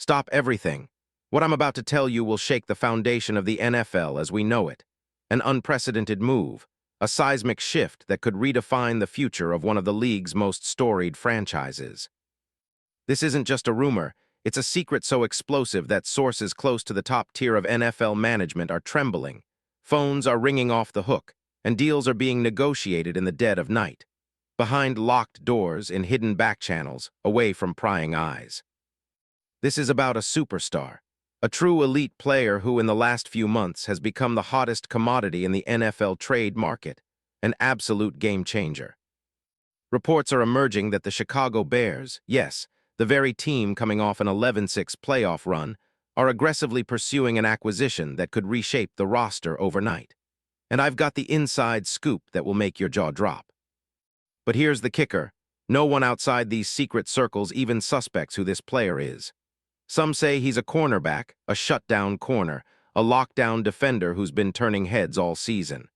Stop everything. What I'm about to tell you will shake the foundation of the NFL as we know it. An unprecedented move, a seismic shift that could redefine the future of one of the league's most storied franchises. This isn't just a rumor, it's a secret so explosive that sources close to the top tier of NFL management are trembling. Phones are ringing off the hook, and deals are being negotiated in the dead of night, behind locked doors in hidden back channels, away from prying eyes. This is about a superstar, a true elite player who in the last few months has become the hottest commodity in the NFL trade market, an absolute game changer. Reports are emerging that the Chicago Bears, yes, the very team coming off an 11-6 playoff run, are aggressively pursuing an acquisition that could reshape the roster overnight. And I've got the inside scoop that will make your jaw drop. But here's the kicker. No one outside these secret circles even suspects who this player is. Some say he's a cornerback, a shutdown corner, a lockdown defender who's been turning heads all season.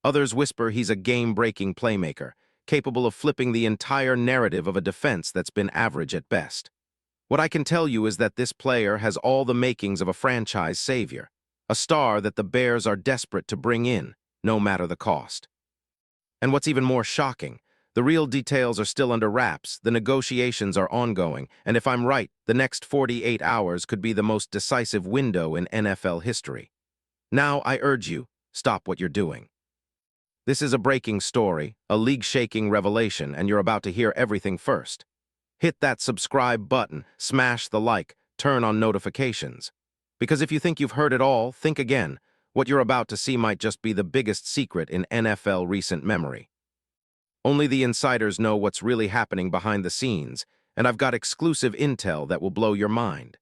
Others whisper he's a game-breaking playmaker, capable of flipping the entire narrative of a defense that's been average at best. What I can tell you is that this player has all the makings of a franchise savior, a star that the Bears are desperate to bring in, no matter the cost. And what's even more shocking, the real details are still under wraps, the negotiations are ongoing, and if I'm right, the next 48 hours could be the most decisive window in NFL history. Now, I urge you, stop what you're doing. This is a breaking story, a league-shaking revelation, and you're about to hear everything first. Hit that subscribe button, smash the like, turn on notifications. Because if you think you've heard it all, think again. What you're about to see might just be the biggest secret in NFL recent memory. Only the insiders know what's really happening behind the scenes, and I've got exclusive intel that will blow your mind.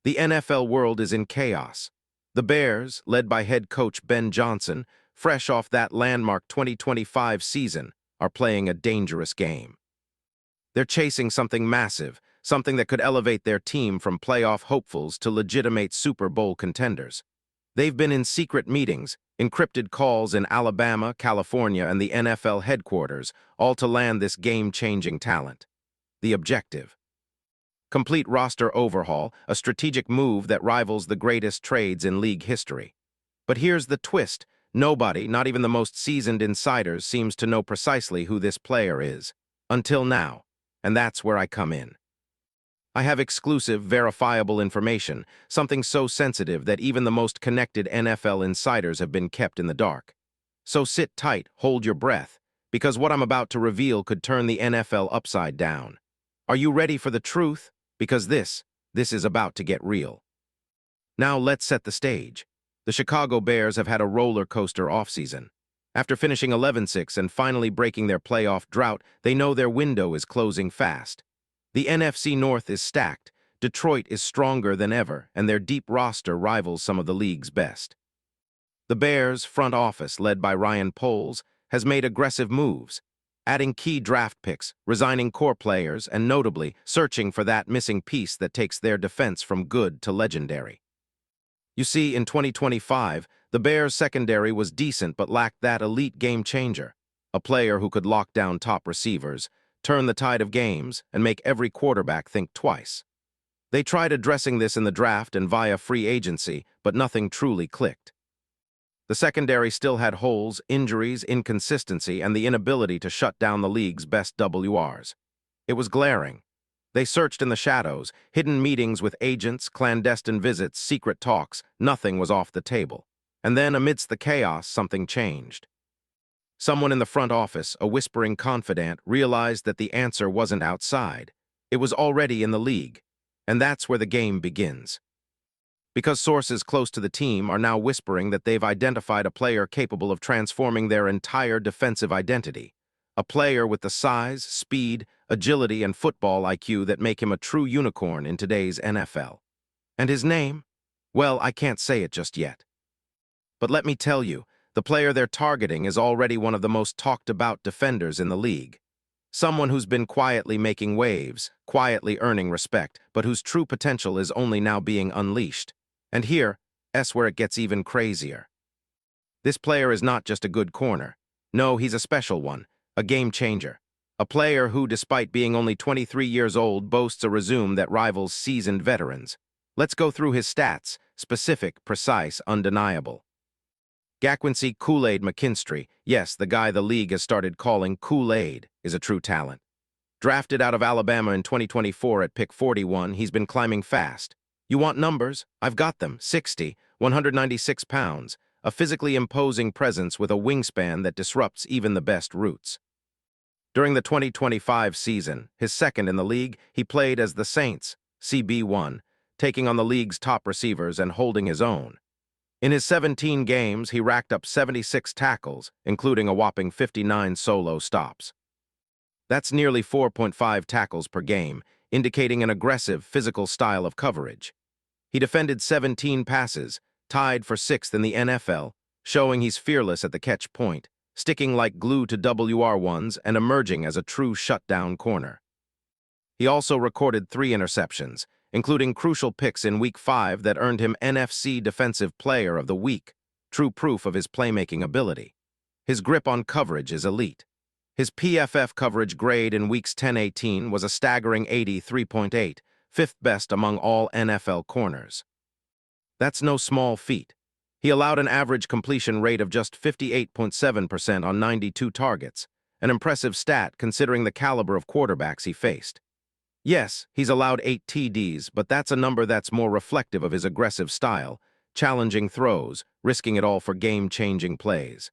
The NFL world is in chaos. The Bears, led by head coach Ben Johnson, fresh off that landmark 2025 season, are playing a dangerous game. They're chasing something massive, something that could elevate their team from playoff hopefuls to legitimate Super Bowl contenders. They've been in secret meetings, encrypted calls in Alabama, California, and the NFL headquarters, all to land this game-changing talent. The objective: complete roster overhaul, a strategic move that rivals the greatest trades in league history. But here's the twist. Nobody, not even the most seasoned insiders, seems to know precisely who this player is. Until now. And that's where I come in. I have exclusive, verifiable information, something so sensitive that even the most connected NFL insiders have been kept in the dark. So sit tight, hold your breath, because what I'm about to reveal could turn the NFL upside down. Are you ready for the truth? Because this is about to get real. Now let's set the stage. The Chicago Bears have had a roller coaster offseason. After finishing 11-6 and finally breaking their playoff drought, they know their window is closing fast. The NFC North is stacked, Detroit is stronger than ever, and their deep roster rivals some of the league's best. The Bears' front office, led by POLES, has made aggressive moves, adding key draft picks, resigning core players, and notably, searching for that missing piece that takes their defense from good to legendary. You see, in 2025, the Bears' secondary was decent but lacked that elite game changer, a player who could lock down top receivers, turn the tide of games, and make every quarterback think twice. They tried addressing this in the draft and via free agency, but nothing truly clicked. The secondary still had holes, injuries, inconsistency, and the inability to shut down the league's best WRs. It was glaring. They searched in the shadows, hidden meetings with agents, clandestine visits, secret talks. Nothing was off the table. And then, amidst the chaos, something changed. Someone in the front office, a whispering confidant, realized that the answer wasn't outside. It was already in the league. And that's where the game begins. Because sources close to the team are now whispering that they've identified a player capable of transforming their entire defensive identity. A player with the size, speed, agility, and football IQ that make him a true unicorn in today's NFL. And his name? Well, I can't say it just yet. But let me tell you, the player they're targeting is already one of the most talked-about defenders in the league. Someone who's been quietly making waves, quietly earning respect, but whose true potential is only now being unleashed. And here's where it gets even crazier. This player is not just a good corner. No, he's a special one, a game changer. A player who, despite being only 23 years old, boasts a resume that rivals seasoned veterans. Let's go through his stats: specific, precise, undeniable. Gacquincy Kool-Aid McKinstry, yes, the guy the league has started calling Kool-Aid, is a true talent. Drafted out of Alabama in 2024 at pick 41, he's been climbing fast. You want numbers? I've got them. 60, 196 pounds, a physically imposing presence with a wingspan that disrupts even the best routes. During the 2025 season, his second in the league, he played as the Saints, CB1, taking on the league's top receivers and holding his own. In his 17 games, he racked up 76 tackles, including a whopping 59 solo stops. That's nearly 4.5 tackles per game, indicating an aggressive, physical style of coverage. He defended 17 passes, tied for 6th in the NFL, showing he's fearless at the catch point, sticking like glue to WR1s and emerging as a true shutdown corner. He also recorded 3 interceptions, including crucial picks in Week 5 that earned him NFC Defensive Player of the Week, true proof of his playmaking ability. His grip on coverage is elite. His PFF coverage grade in Weeks 10-18 was a staggering 83.8, fifth best among all NFL corners. That's no small feat. He allowed an average completion rate of just 58.7% on 92 targets, an impressive stat considering the caliber of quarterbacks he faced. Yes, he's allowed 8 TDs, but that's a number that's more reflective of his aggressive style, challenging throws, risking it all for game-changing plays.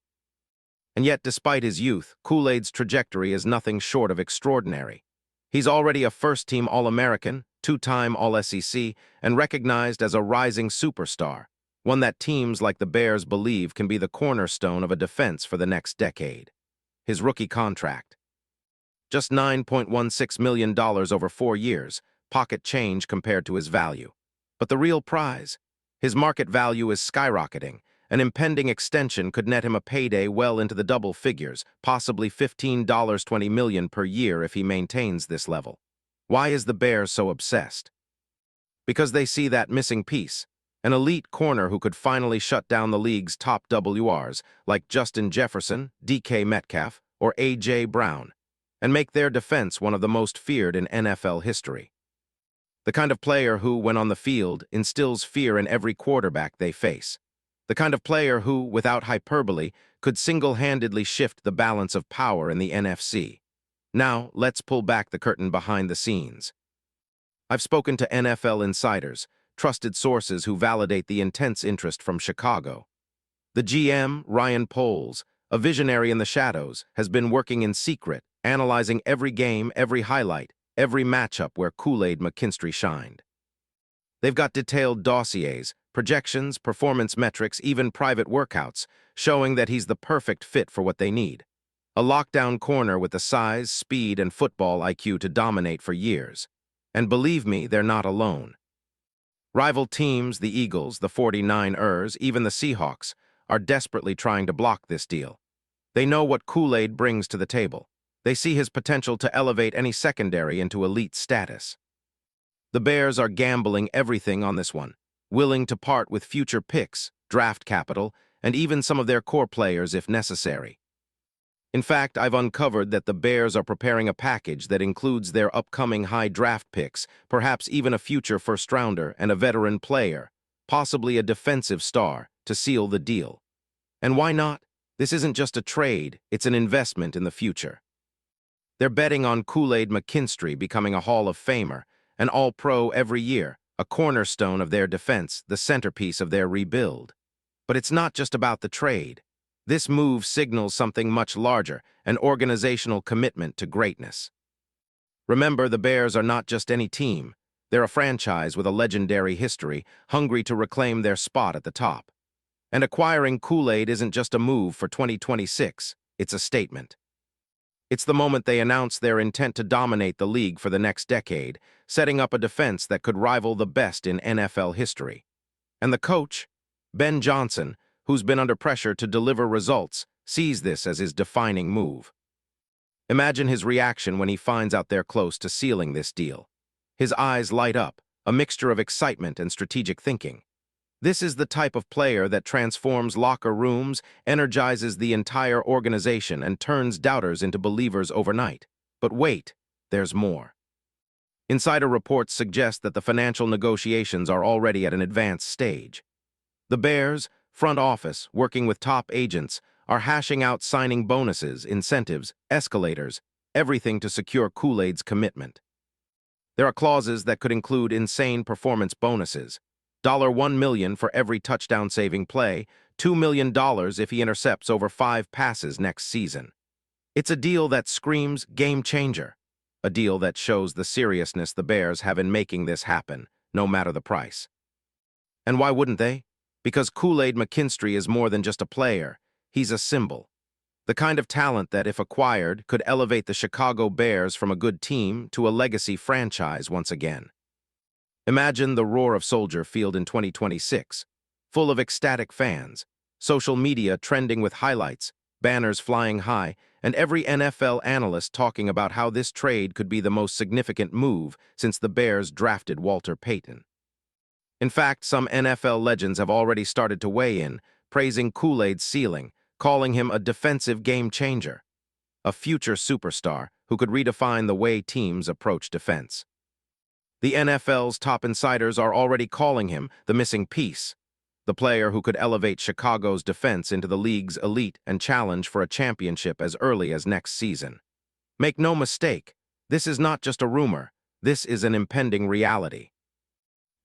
And yet, despite his youth, Kool-Aid's trajectory is nothing short of extraordinary. He's already a first-team All-American, 2-time All-SEC, and recognized as a rising superstar, one that teams like the Bears believe can be the cornerstone of a defense for the next decade. His rookie contract. Just $9.16 million over 4 years, pocket change compared to his value. But the real prize? His market value is skyrocketing. An impending extension could net him a payday well into the double figures, possibly $15-20 million per year if he maintains this level. Why is the Bears so obsessed? Because they see that missing piece, an elite corner who could finally shut down the league's top WRs, like Justin Jefferson, DK Metcalf, or A.J. Brown, and make their defense one of the most feared in NFL history. The kind of player who, when on the field, instills fear in every quarterback they face. The kind of player who, without hyperbole, could single-handedly shift the balance of power in the NFC. Now, let's pull back the curtain behind the scenes. I've spoken to NFL insiders, trusted sources who validate the intense interest from Chicago. The GM, Ryan Poles, a visionary in the shadows, has been working in secret, analyzing every game, every highlight, every matchup where Kool-Aid McKinstry shined. They've got detailed dossiers, projections, performance metrics, even private workouts, showing that he's the perfect fit for what they need. A lockdown corner with the size, speed, and football IQ to dominate for years. And believe me, they're not alone. Rival teams, the Eagles, the 49ers, even the Seahawks, are desperately trying to block this deal. They know what Kool-Aid brings to the table. They see his potential to elevate any secondary into elite status. The Bears are gambling everything on this one, willing to part with future picks, draft capital, and even some of their core players if necessary. In fact, I've uncovered that the Bears are preparing a package that includes their upcoming high draft picks, perhaps even a future first-rounder and a veteran player, possibly a defensive star, to seal the deal. And why not? This isn't just a trade, it's an investment in the future. They're betting on Kool-Aid McKinstry becoming a Hall of Famer, an All-Pro every year, a cornerstone of their defense, the centerpiece of their rebuild. But it's not just about the trade. This move signals something much larger, an organizational commitment to greatness. Remember, the Bears are not just any team. They're a franchise with a legendary history, hungry to reclaim their spot at the top. And acquiring Kool-Aid isn't just a move for 2026, it's a statement. It's the moment they announce their intent to dominate the league for the next decade, setting up a defense that could rival the best in NFL history. And the coach, Ben Johnson, who's been under pressure to deliver results, sees this as his defining move. Imagine his reaction when he finds out they're close to sealing this deal. His eyes light up, a mixture of excitement and strategic thinking. This is the type of player that transforms locker rooms, energizes the entire organization, and turns doubters into believers overnight. But wait, there's more. Insider reports suggest that the financial negotiations are already at an advanced stage. The Bears, front office, working with top agents, are hashing out signing bonuses, incentives, escalators, everything to secure Kool-Aid's commitment. There are clauses that could include insane performance bonuses, $1 million for every touchdown-saving play, $2 million if he intercepts over 5 passes next season. It's a deal that screams game changer, a deal that shows the seriousness the Bears have in making this happen, no matter the price. And why wouldn't they? Because Kool-Aid McKinstry is more than just a player. He's a symbol. The kind of talent that, if acquired, could elevate the Chicago Bears from a good team to a legacy franchise once again. Imagine the roar of Soldier Field in 2026, full of ecstatic fans, social media trending with highlights, banners flying high, and every NFL analyst talking about how this trade could be the most significant move since the Bears drafted Walter Payton. In fact, some NFL legends have already started to weigh in, praising Kool-Aid's ceiling, calling him a defensive game changer, a future superstar who could redefine the way teams approach defense. The NFL's top insiders are already calling him the missing piece, the player who could elevate Chicago's defense into the league's elite and challenge for a championship as early as next season. Make no mistake, this is not just a rumor, this is an impending reality.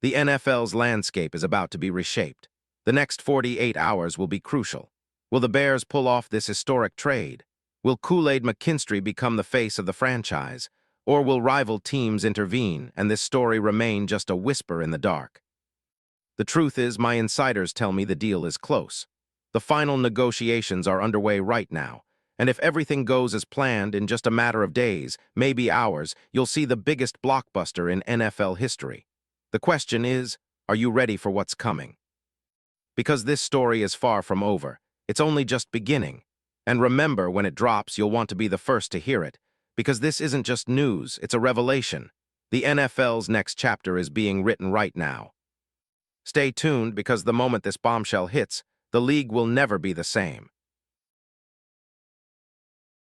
The NFL's landscape is about to be reshaped. The next 48 hours will be crucial. Will the Bears pull off this historic trade? Will Kool-Aid McKinstry become the face of the franchise? Or will rival teams intervene and this story remain just a whisper in the dark? The truth is, my insiders tell me the deal is close. The final negotiations are underway right now, and if everything goes as planned in just a matter of days, maybe hours, you'll see the biggest blockbuster in NFL history. The question is, are you ready for what's coming? Because this story is far from over. It's only just beginning. And remember, when it drops, you'll want to be the first to hear it. Because this isn't just news, it's a revelation. The NFL's next chapter is being written right now. Stay tuned, because the moment this bombshell hits, the league will never be the same.